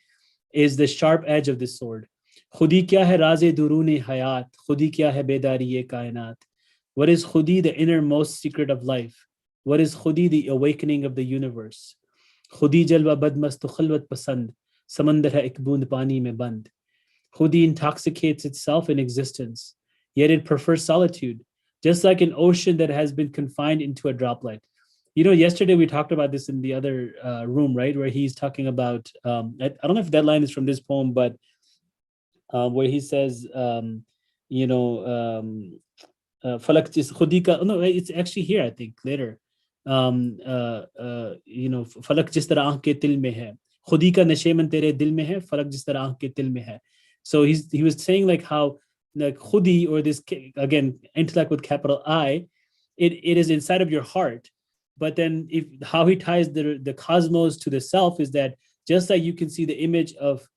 is the sharp edge of this sword. Khudi kya hai raze durune hayat, khudi kya hai bedari ye kainat. What is khudi? The innermost secret of life. What is khudi? The awakening of the universe. Khudi jalwa badmast khulwat pasand, samandar hai ek boond pani mein band. Khudi intoxicates itself in existence, yet it prefers solitude, just like an ocean that has been confined into a droplet. You know, yesterday we talked about this in the other room, right? Where he's talking about, I don't know if that line is from this poem, but where he says, falak jis khudi ka, no, it's actually here, I think, later. Falak jis tarah aankh ke til mein hai, khudi ka nashe man tere dil mein hai, falak jis tarah aankh ke til mein hai. So he was saying like how the khudi, or this, again, intellect with capital I, it is inside of your heart. But then how he ties the cosmos to the self is that just like you can see the image of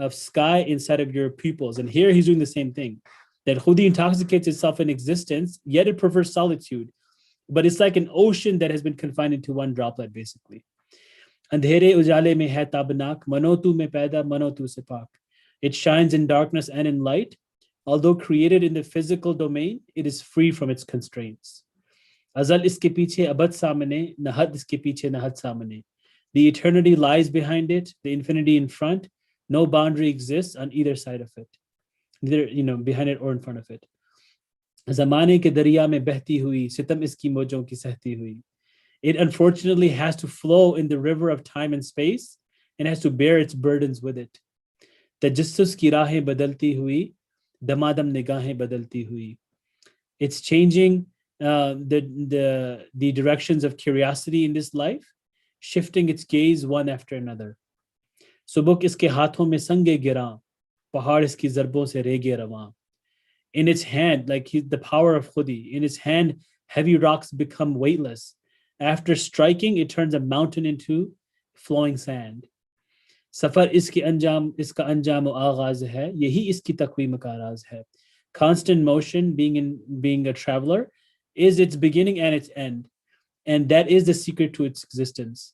sky inside of your pupils. And here he's doing the same thing, that khudi intoxicates itself in existence, yet it prefers solitude. But it's like an ocean that has been confined into one droplet, basically. Andhere ujale mein hai tabnak, mano tu mein paida, mano tu se pak. It shines in darkness and in light. Although created in the physical domain, it is free from its constraints. Azal iske piche abad samane, nahad iske piche nahad samane. The eternity lies behind it, the infinity in front. No boundary exists on either side of it, either behind it or in front of it. Zamane ke dariya mein behti hui, sitam iski mojon ki sehti hui. It unfortunately has to flow in the river of time and space, and has to bear its burdens with it. Tajassus ki rahein badalti hui, damadam nigahein badalti hui. It's changing the directions of curiosity in this life, shifting its gaze one after another. Subuk iske haathon mein sange gira, pahad iski zarbon se rege rawan. In its hand, like the power of Khudi, in its hand, heavy rocks become weightless. After striking, it turns a mountain into flowing sand. Safar iski anjam, iska anjam o aghaz hai, yahi iski taqweem ka raaz hai. Constant motion, being a traveler, is its beginning and its end, and that is the secret to its existence.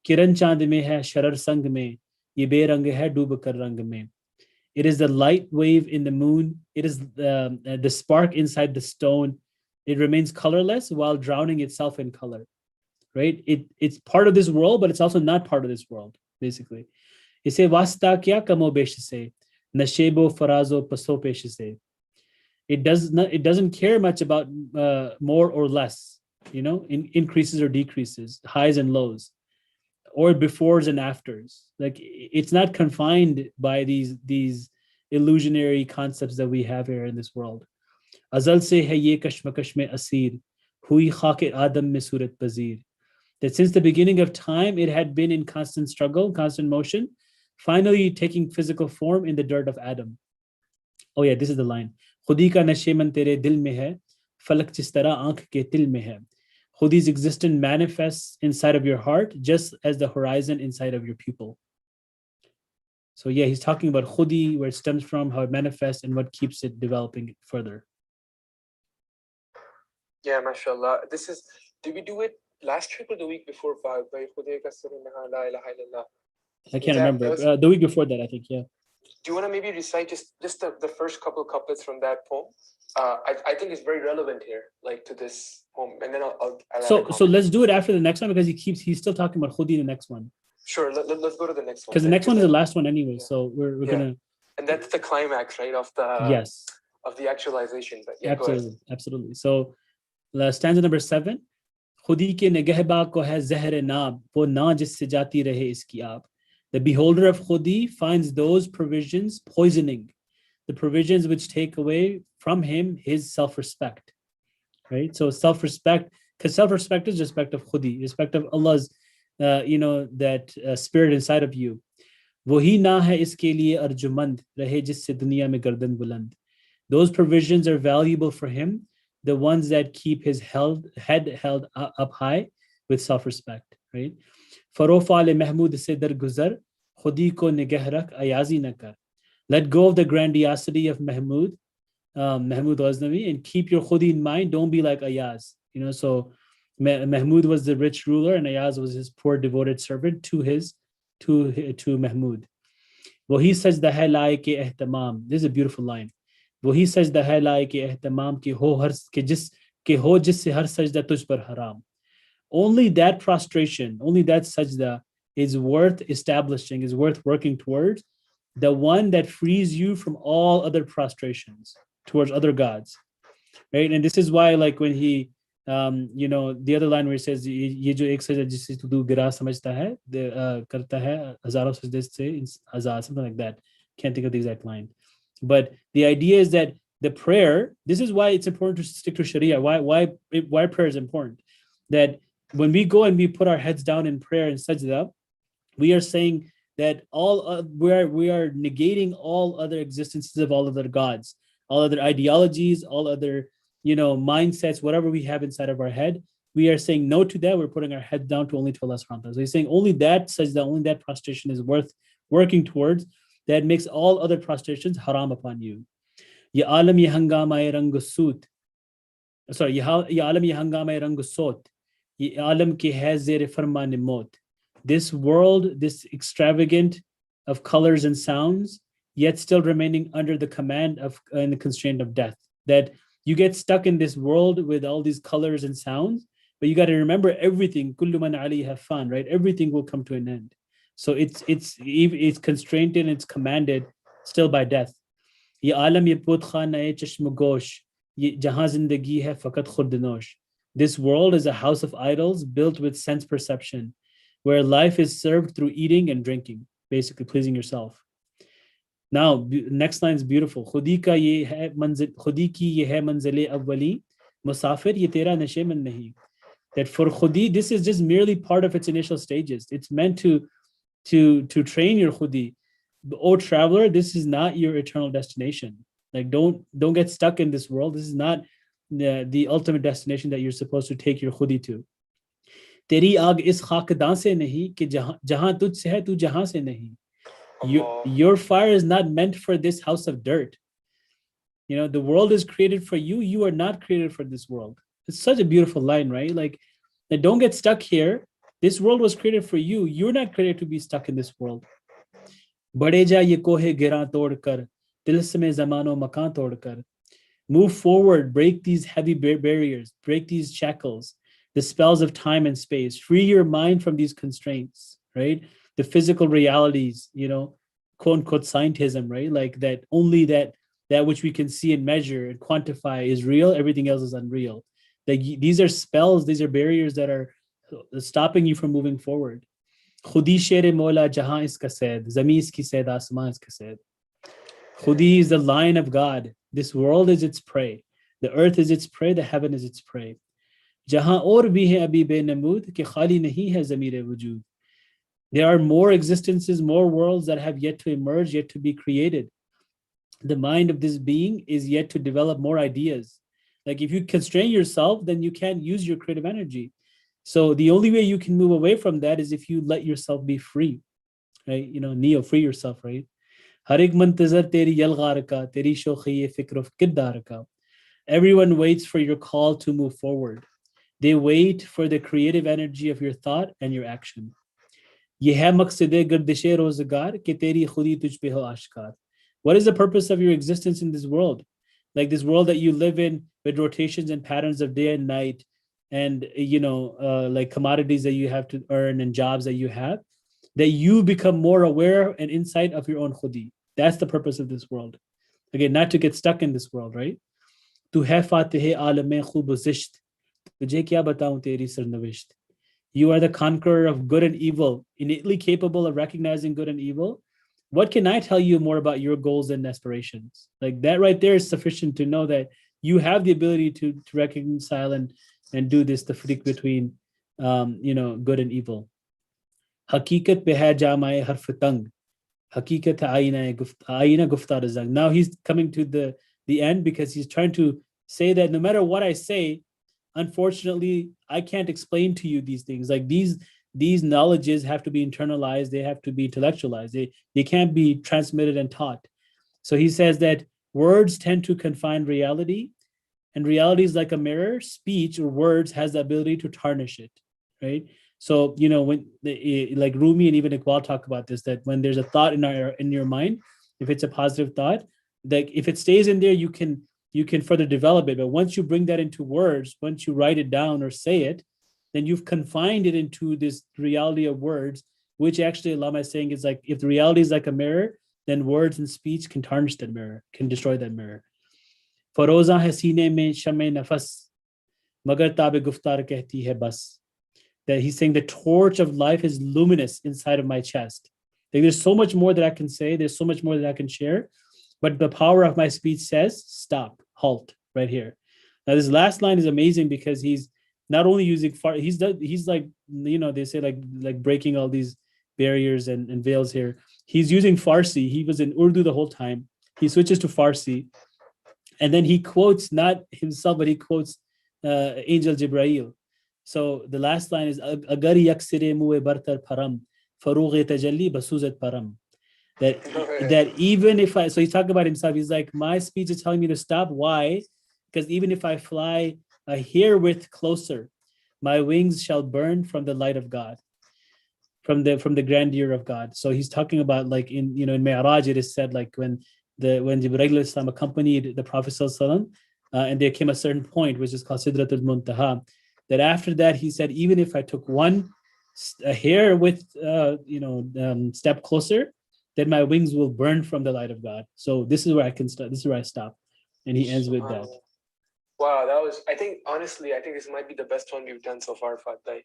Kiran chand mein hai, sharar sang mein, ye berang hai, doob kar rang mein. It is the light wave in the moon. It is the spark inside the stone. It remains colorless while drowning itself in color, right? It's part of this world, but it's also not part of this world, basically. Ise wasta kya kamo besh se, nashebo farazo paso pesh se. It doesn't care much about more or less, increases or decreases, highs and lows, or befores and afters. Like it's not confined by these illusionary concepts that we have here in this world. Azal se hai ye kashmakash mein asir, hui khake adam mein surat pazir. That since the beginning of time, it had been in constant struggle, constant motion, finally taking physical form in the dirt of Adam. Oh yeah, this is the line. Khudi ka nashe man tere dil mein hai, falak jis tarah aankh ke til mein hai. Khudi's existence manifests inside of your heart, just as the horizon inside of your pupil. So yeah, he's talking about Khudi, where it stems from, how it manifests, and what keeps it developing further. Yeah, mashallah. Did we do it last week or the week before? I can't remember. The week before that, I think, yeah. Do you want to maybe recite just the first couple couplets from that poem? I think it's very relevant here, like to this poem, and then I'll so let's do it after the next one, because he's still talking about Khudi in the next one. Sure, let's go to the next one. Because the next one is the last one anyway, yeah. So we're gonna. And that's the climax, right, of the of the actualization. But yeah, absolutely. So stanza number 7. Khudi ke negahba ko hai zehr naab, wo na jisse jati rahe iski aab. The beholder of Khudi finds those provisions poisoning, the provisions which take away from him his self-respect, right? So self-respect, because self-respect is respect of Khudi, respect of Allah's, that spirit inside of you. Wohi na hai iske liye arjumand, rahe jisse duniya mein gardan buland. Those provisions are valuable for him, the ones that keep his head held up high with self-respect, right? Farofal Mahmud se dar guzar, Khudi ko nigah rakh ayazi na kar. Let go of the grandiosity of Mahmud Ghaznavi, and keep your Khudi in mind. Don't be like Ayaz. So Mahmud was the rich ruler, and Ayaz was his poor devoted servant to Mahmud. Wahi sajda hai laye ke ihtimam. This is a beautiful line. Wahi sajda hai laye ke ihtimam ki ho jisse har sajda tuj par haram. Only that prostration, only that sajda is worth establishing, is worth working towards, the one that frees you from all other prostrations towards other gods, right? And this is why, like when he, the other line where he says, "Ye jo ek sajda jisse tu gira samajhta hai, karta hai hazaron sajde se azad," something like that. Can't think of the exact line, but the idea is that the prayer. This is why it's important to stick to Sharia. Why prayer is important? That when we go and we put our heads down in prayer and sajda, we are saying that we are negating all other existences of all other gods, all other ideologies, all other mindsets, whatever we have inside of our head. We are saying no to that. We're putting our head down to only to Allah subhanahu wa ta'ala. So he's saying only that sajda, only that prostration is worth working towards. That makes all other prostrations haram upon you. Ya alam ye hangama rang sut. Sorry, ya alam ye hangama rang sot. Ye alam ki hai zere farman maut. This world, this extravagant of colors and sounds, yet still remaining under the command of and the constraint of death. That you get stuck in this world with all these colors and sounds, but you got to remember everything. Kullu man alayha fan, right? Everything will come to an end. So it's constrained and it's commanded still by death. Ye alam ye put khana ye chashm gosh, ye jahan zindagi hai fakat khud nosh. This world is a house of idols built with sense perception. where life is served through eating and drinking, basically pleasing yourself. Now, next line is beautiful. खुदी का ये है मंजिल, खुदी की ये है मंजिल अव्वली, मुसाफिर ये तेरा नशेमन नहीं. That for khudi, this is just merely part of its initial stages. It's meant to train your khudi. O traveler, this is not your eternal destination. Like don't get stuck in this world. This is not the ultimate destination that you're supposed to take your khudi to. तेरी आग इस खाकदां से नहीं कि जहां तुझ से है तू जहां से नहीं. Your fire is not meant for this house of dirt. You know, the world is created for you. You are not created for this world. It's such a beautiful line, right? Like, don't get stuck here. This world was created for you. You're not created to be stuck in this world. बढ़े जा ये कोहे गिरा तोड़ कर, तिलस्मे ज़मानो मकान तोड़ कर. Move forward, break these heavy barriers, break these shackles, the spells of time and space. Free your mind from these constraints, right? The physical realities, you know, quote unquote scientism, right? Like that only that which we can see and measure and quantify is real, everything else is unreal. Like these are spells, these are barriers that are stopping you from moving forward. Khudi sher mola jahan iska said, zami iski said, asman iska said. Khudi is the lion of God. This world is its prey. The earth is its prey, the heaven is its prey. Jahan aur bhi hai abhi benamud ke khali nahi hai zamir wujud. There are more existences, more worlds that have yet to emerge, yet to be created. The mind of this being is yet to develop more ideas. Like if you constrain yourself, then you can't use your creative energy. So the only way you can move away from that is if you let yourself be free, right? You know, Neo, free yourself, right? Everyone waits for your call to move forward. They wait for the creative energy of your thought and your action. What is the purpose of your existence in this world? Like this world that you live in with rotations and patterns of day and night, and like commodities that you have to earn and jobs that you have, that you become more aware and insight of your own khudi. That's the purpose of this world. Again, not to get stuck in this world, right? Tu hai fatih aalam khub zisht, tujhe kya bataun teri sarnavisht. You are the conqueror of good and evil, innately capable of recognizing good and evil. What can I tell you more about your goals and aspirations? Like that right there is sufficient to know that you have the ability to reconcile and do this tafriq between good and evil. Hakikat pe hai jamae harf tang. Hakikat aina guftar zang. Now he's coming to the end because he's trying to say that no matter what I say, unfortunately, I can't explain to you these things. Like these knowledges have to be internalized. They have to be intellectualized. They can't be transmitted and taught. So he says that words tend to confine reality, and reality is like a mirror. Speech or words has the ability to tarnish it, right? So when like Rumi and even Iqbal talk about this, that when there's a thought in your mind, if it's a positive thought, like if it stays in there, you can further develop it. But once you bring that into words, once you write it down or say it, then you've confined it into this reality of words, which actually Allama is saying is like, if the reality is like a mirror, then words and speech can tarnish that mirror, can destroy that mirror. Faroza hai seene mein shame nafas, magar tabe guftar kehti hai bas. That he's saying the torch of life is luminous inside of my chest. Like there's so much more that I can say, there's so much more that I can share, but the power of my speech says, stop, halt, right here. Now this last line is amazing because he's not only using he's like, they say like breaking all these barriers and veils here. He's using Farsi. He was in Urdu the whole time. He switches to Farsi, and then he quotes not himself, but he quotes Angel Jibrail. So the last line is agar yaksire muwe bartar param farugh tajalli basuzat param. That even if so he's talking about himself. He's like, my speech is telling me to stop. Why? Because even if I fly a hair width closer, my wings shall burn from the light of God, from the grandeur of God. So he's talking about like in Mi'raj it is said like when Jibreel Islam accompanied the Prophet Sallallahu and there came a certain point which is called Sidratul Muntaha, that after that he said, even if I took a hair width step closer, then my wings will burn from the light of God. So this is where I can start. This is where I stop. And he ends with that. Wow, that was, I think, honestly, I think this might be the best one we've done so far, Fatah.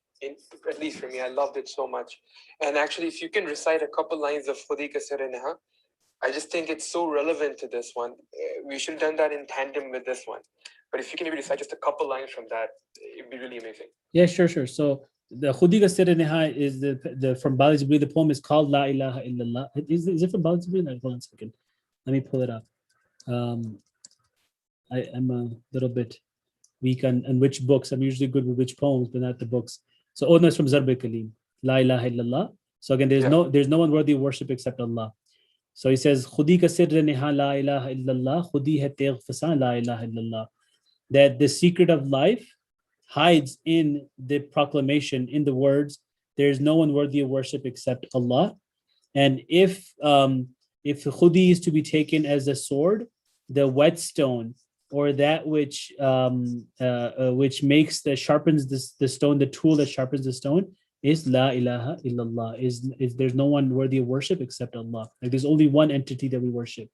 At least for me, I loved it so much. And actually, if you can recite a couple lines of Khudi Ka Sir Neha, I just think it's so relevant to this one. We should have done that in tandem with this one. But if you can maybe recite just a couple lines from that, it'd be really amazing. Yeah, sure. So the Khudi Ka Sir Neha is the from Bali Jibreel. The poem is called La ilaha illallah. Is it from Bali Jibreel? Hold on a second. Let me pull it up. I am a little bit weak on which books. I'm usually good with which poems, but not the books. So no, it's from Zarb Kalim. La ilaha illallah. So again, there's no one worthy of worship except Allah. So he says, Khudi ka sir neha la ilaha illallah, khudi hai tegh fasa la ilaha illallah. That the secret of life hides in the proclamation, in the words, there is no one worthy of worship except Allah. And if khudi is to be taken as a sword, the whetstone or that which makes sharpens the stone, the tool that sharpens the stone is La ilaha illallah. Is there's no one worthy of worship except Allah. Like there's only one entity that we worship.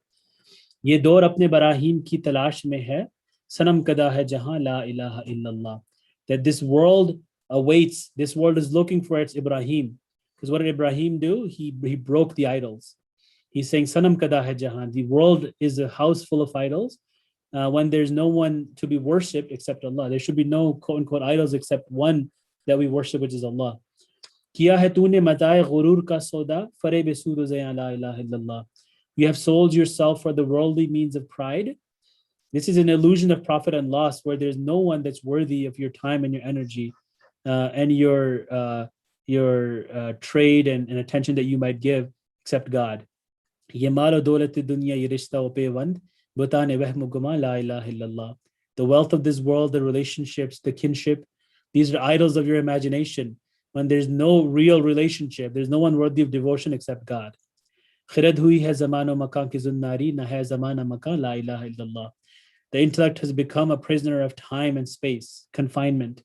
ये दौर अपने बराहीन की तलाश में है, सनम कदा है जहां ला इलाहा illallah. That this world awaits, this world is looking for its Ibrahim. Because what did Ibrahim do? He broke the idols. He's saying, Sanam kada hai jahan. The world is a house full of idols when there's no one to be worshipped except Allah. There should be no quote unquote idols except one that we worship, which is Allah. Kiya hai tune matae ghurur ka soda, fareb sud zayan la ilaha illallah. You have sold yourself for the worldly means of pride. This is an illusion of profit and loss where there's no one that's worthy of your time and your energy and your trade and attention that you might give except God. The wealth of this world, the relationships, the kinship, these are idols of your imagination. When there's no real relationship, there's no one worthy of devotion except God. The intellect has become a prisoner of time and space, confinement.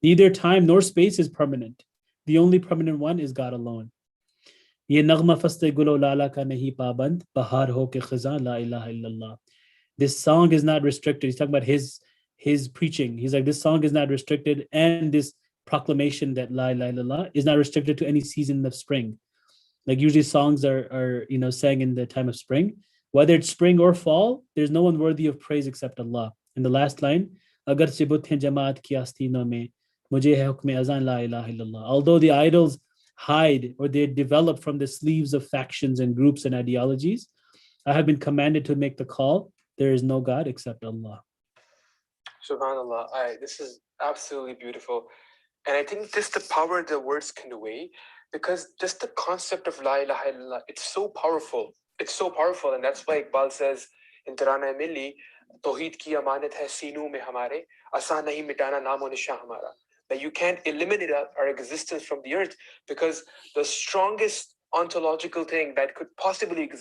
Neither time nor space is permanent. The only permanent one is God alone. This song is not restricted. He's talking about his preaching. He's like, this song is not restricted, and this proclamation that La ilaha illallah is not restricted to any season of spring. Like usually songs are sang in the time of spring. Whether it's spring or fall, there's no one worthy of praise except Allah. In the last line, Agar se butt hain jamaat ki astino mein, mujhe hai hukm azan la ilaha illallah. Although the idols hide or they develop from the sleeves of factions and groups and ideologies, I have been commanded to make the call. There is no God except Allah. SubhanAllah. This is absolutely beautiful. And I think just the power the words convey, because just the concept of La ilaha illallah, it's so powerful. It's so powerful. And that's why Iqbal says in Tarana Milli, Tawheed ki amanat hai seenu mein hamare, asan nahi mitana naam o nishan hamara. That you can't eliminate our existence from the earth, because the strongest ontological thing that could possibly exist